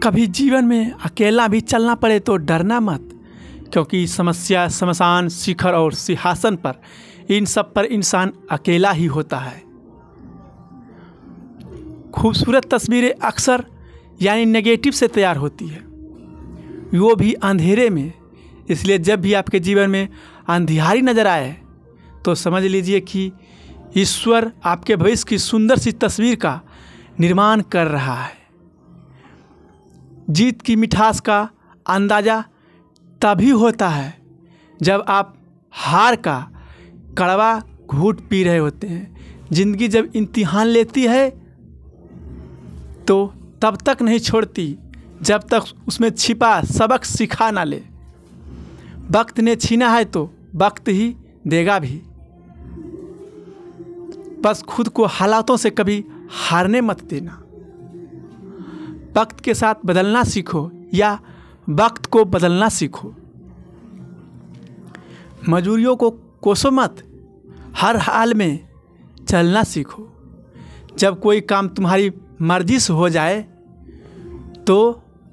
कभी जीवन में अकेला भी चलना पड़े तो डरना मत, क्योंकि समस्या, शमशान, शिखर और सिंहासन पर, इन सब पर इंसान अकेला ही होता है। खूबसूरत तस्वीरें अक्सर यानी नेगेटिव से तैयार होती है, वो भी अंधेरे में। इसलिए जब भी आपके जीवन में अंधियारी नज़र आए तो समझ लीजिए कि ईश्वर आपके भविष्य की सुंदर सी तस्वीर का निर्माण कर रहा है। जीत की मिठास का अंदाज़ा तभी होता है जब आप हार का कड़वा घूंट पी रहे होते हैं। ज़िंदगी जब इम्तिहान लेती है तो तब तक नहीं छोड़ती जब तक उसमें छिपा सबक सिखा ना ले। वक्त ने छीना है तो वक्त ही देगा भी। बस खुद को हालातों से कभी हारने मत देना। वक्त के साथ बदलना सीखो या वक्त को बदलना सीखो। मजबूरियों को कोसो मत, हर हाल में चलना सीखो। जब कोई काम तुम्हारी मर्जी से हो जाए तो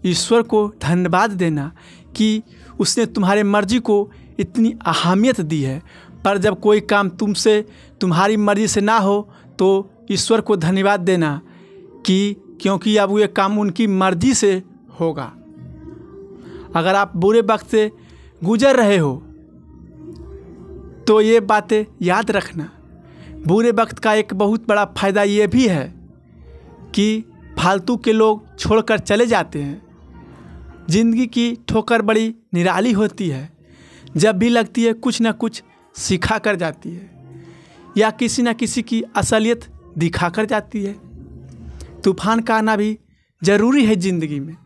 ईश्वर को धन्यवाद देना कि उसने तुम्हारे मर्जी को इतनी अहमियत दी है। पर जब कोई काम तुमसे तुम्हारी मर्जी से ना हो तो ईश्वर को धन्यवाद देना कि क्योंकि अब ये काम उनकी मर्जी से होगा। अगर आप बुरे वक्त से गुजर रहे हो तो ये बातें याद रखना। बुरे वक्त का एक बहुत बड़ा फ़ायदा ये भी है कि फालतू के लोग छोड़कर चले जाते हैं। ज़िंदगी की ठोकर बड़ी निराली होती है, जब भी लगती है कुछ ना कुछ सिखा कर जाती है या किसी न किसी की असलियत दिखा कर जाती है। तूफान का आना भी ज़रूरी है ज़िंदगी में,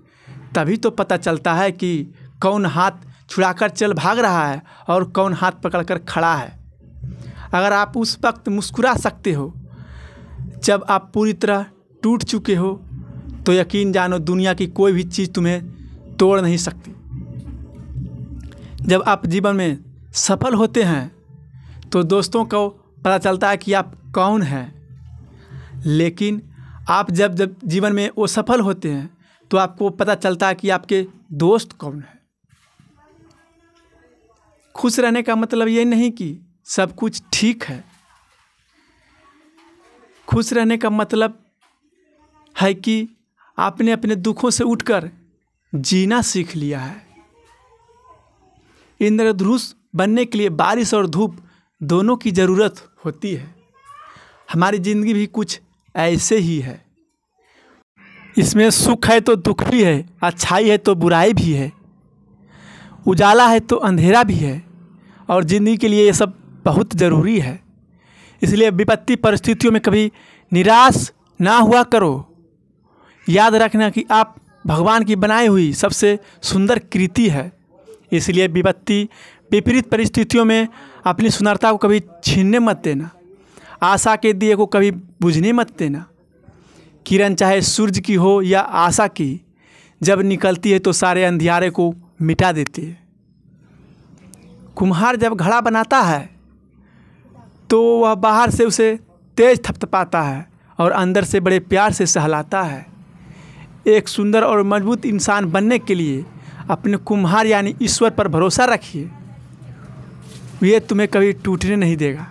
तभी तो पता चलता है कि कौन हाथ छुड़ाकर चल भाग रहा है और कौन हाथ पकड़कर खड़ा है। अगर आप उस वक्त मुस्कुरा सकते हो जब आप पूरी तरह टूट चुके हो तो यकीन जानो दुनिया की कोई भी चीज़ तुम्हें तोड़ नहीं सकती। जब आप जीवन में सफल होते हैं तो दोस्तों को पता चलता है कि आप कौन हैं, लेकिन आप जब जीवन में वो सफल होते हैं तो आपको पता चलता है कि आपके दोस्त कौन हैं। खुश रहने का मतलब ये नहीं कि सब कुछ ठीक है। खुश रहने का मतलब है कि आपने अपने दुखों से उठकर जीना सीख लिया है। इंद्रधनुष बनने के लिए बारिश और धूप दोनों की ज़रूरत होती है। हमारी ज़िंदगी भी कुछ ऐसे ही है। इसमें सुख है तो दुख भी है, अच्छाई है तो बुराई भी है, उजाला है तो अंधेरा भी है, और ज़िंदगी के लिए ये सब बहुत ज़रूरी है। इसलिए विपत्ति परिस्थितियों में कभी निराश ना हुआ करो। याद रखना कि आप भगवान की बनाई हुई सबसे सुंदर कृति है। इसलिए विपरीत परिस्थितियों में अपनी सुंदरता को कभी छीनने मत देना। आशा के दिए को कभी बुझने मत देना। किरण चाहे सूरज की हो या आशा की, जब निकलती है तो सारे अंधियारे को मिटा देती है। कुम्हार जब घड़ा बनाता है तो वह बाहर से उसे तेज थपथपाता है और अंदर से बड़े प्यार से सहलाता है। एक सुंदर और मजबूत इंसान बनने के लिए अपने कुम्हार यानी ईश्वर पर भरोसा रखिए। ये तुम्हें कभी टूटने नहीं देगा।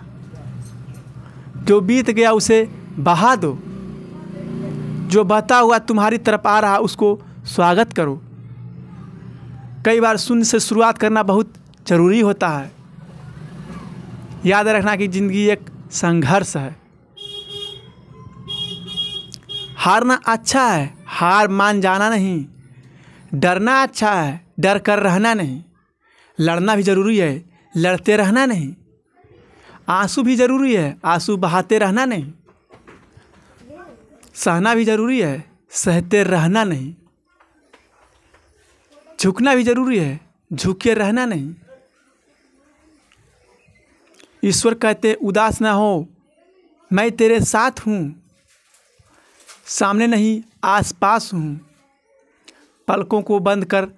जो बीत गया उसे बहा दो। जो बहता हुआ तुम्हारी तरफ आ रहा उसको स्वागत करो। कई बार शून्य से शुरुआत करना बहुत ज़रूरी होता है। याद रखना कि ज़िंदगी एक संघर्ष है। हारना अच्छा है, हार मान जाना नहीं। डरना अच्छा है, डर कर रहना नहीं। लड़ना भी ज़रूरी है, लड़ते रहना नहीं। आंसू भी ज़रूरी है, आंसू बहाते रहना नहीं। सहना भी ज़रूरी है, सहते रहना नहीं। झुकना भी ज़रूरी है, झुके रहना नहीं। ईश्वर कहते उदास ना हो, मैं तेरे साथ हूँ। सामने नहीं आसपास हूँ। पलकों को बंद कर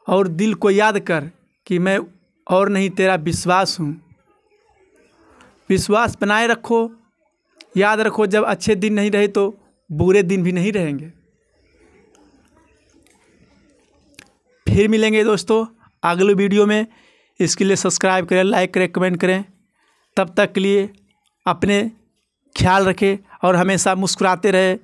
और दिल को याद कर कि मैं और नहीं तेरा विश्वास हूँ। विश्वास बनाए रखो। याद रखो जब अच्छे दिन नहीं रहे तो बुरे दिन भी नहीं रहेंगे। फिर मिलेंगे दोस्तों अगले वीडियो में। इसके लिए सब्सक्राइब करें, लाइक करें, कमेंट करें। तब तक के लिए अपने ख्याल रखें और हमेशा मुस्कुराते रहें।